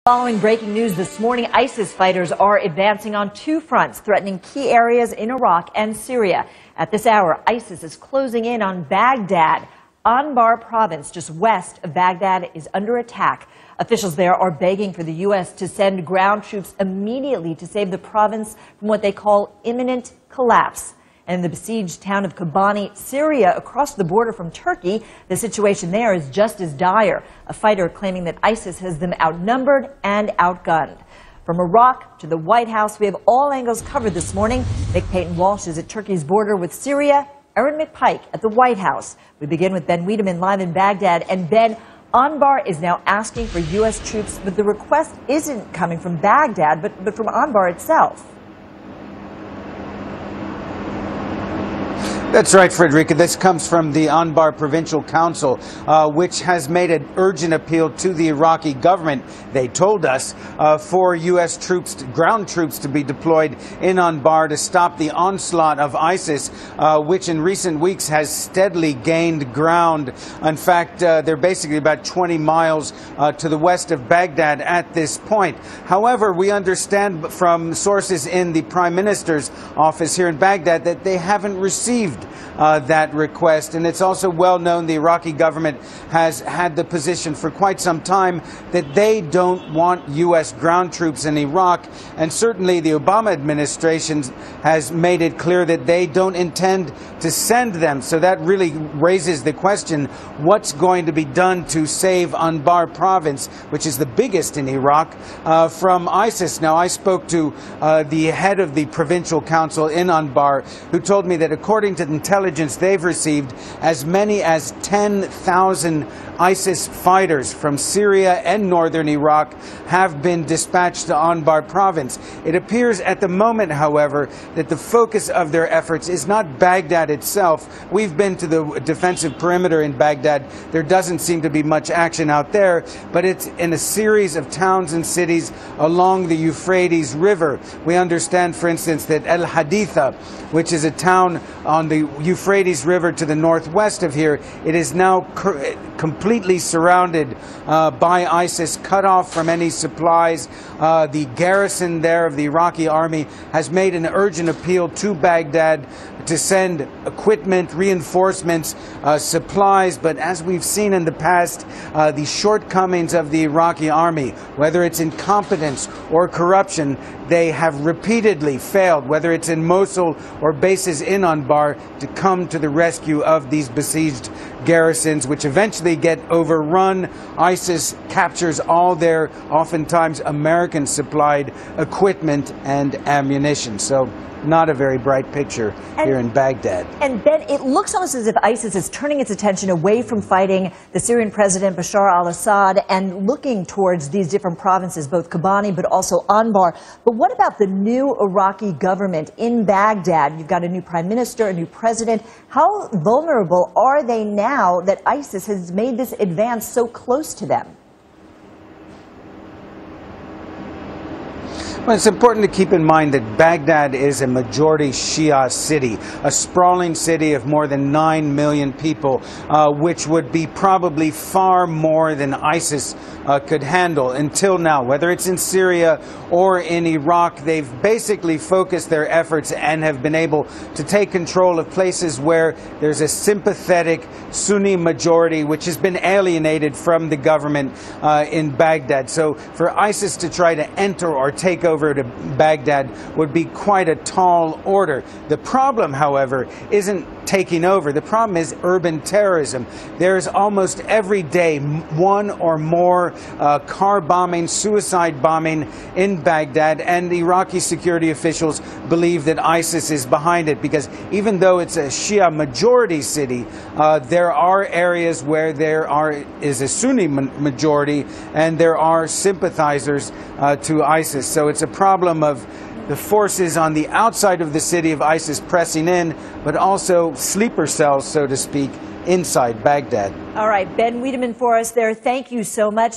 Following breaking news this morning, ISIS fighters are advancing on two fronts, threatening key areas in Iraq and Syria. At this hour, ISIS is closing in on Baghdad. Anbar province, just west of Baghdad, is under attack. Officials there are begging for the U.S. to send ground troops immediately to save the province from what they call imminent collapse. And in the besieged town of Kobani, Syria, across the border from Turkey, the situation there is just as dire. A fighter claiming that ISIS has them outnumbered and outgunned. From Iraq to the White House, we have all angles covered this morning. Nick Payton-Walsh is at Turkey's border with Syria. Erin McPike at the White House. We begin with Ben Wiedemann live in Baghdad. And Ben, Anbar is now asking for U.S. troops, but the request isn't coming from Baghdad, but from Anbar itself. That's right, Frederica. This comes from the Anbar Provincial Council, which has made an urgent appeal to the Iraqi government, they told us, for U.S. troops, ground troops to be deployed in Anbar to stop the onslaught of ISIS, which in recent weeks has steadily gained ground. In fact, they're basically about 20 miles to the west of Baghdad at this point. However, we understand from sources in the Prime Minister's office here in Baghdad that they haven't received that request. And it's also well known the Iraqi government has had the position for quite some time that they don't want U.S. ground troops in Iraq. And certainly the Obama administration has made it clear that they don't intend to send them. So that really raises the question, what's going to be done to save Anbar province, which is the biggest in Iraq, from ISIS? Now, I spoke to the head of the provincial council in Anbar, who told me that according to intelligence they've received, as many as 10,000 ISIS fighters from Syria and northern Iraq have been dispatched to Anbar province. It appears at the moment, however, that the focus of their efforts is not Baghdad itself. We've been to the defensive perimeter in Baghdad. There doesn't seem to be much action out there, but it's in a series of towns and cities along the Euphrates River. We understand, for instance, that El Haditha, which is a town on the Euphrates River to the northwest of here, it is now completely surrounded by ISIS, cut off from any supplies. The garrison there of the Iraqi army has made an urgent appeal to Baghdad to send equipment, reinforcements, supplies. But as we've seen in the past, the shortcomings of the Iraqi army, whether it's incompetence or corruption, they have repeatedly failed, whether it's in Mosul or bases in Anbar, to come to the rescue of these besieged garrisons, which eventually get overrun. ISIS captures all their, oftentimes American-supplied equipment and ammunition. So not a very bright picture here in Baghdad. And Ben, it looks almost as if ISIS is turning its attention away from fighting the Syrian President Bashar al-Assad and looking towards these different provinces, both Kobani but also Anbar. But what about the new Iraqi government in Baghdad? You've got a new prime minister, a new president. How vulnerable are they now that ISIS has made this advance so close to them? Well, it's important to keep in mind that Baghdad is a majority Shia city, a sprawling city of more than 9 million people, which would be probably far more than ISIS could handle until now. Whether it's in Syria or in Iraq, they've basically focused their efforts and have been able to take control of places where there's a sympathetic Sunni majority, which has been alienated from the government in Baghdad. So for ISIS to try to enter or take over to Baghdad would be quite a tall order. The problem, however, isn't taking over. The problem is urban terrorism. There's almost every day one or more car bombing, suicide bombing in Baghdad, and the Iraqi security officials believe that ISIS is behind it, because even though it's a Shia majority city, there are areas where there is a Sunni majority and there are sympathizers to ISIS. So it's a problem of the forces on the outside of the city of ISIS pressing in, but also sleeper cells, so to speak, inside Baghdad. All right, Ben Wiedemann for us there. Thank you so much.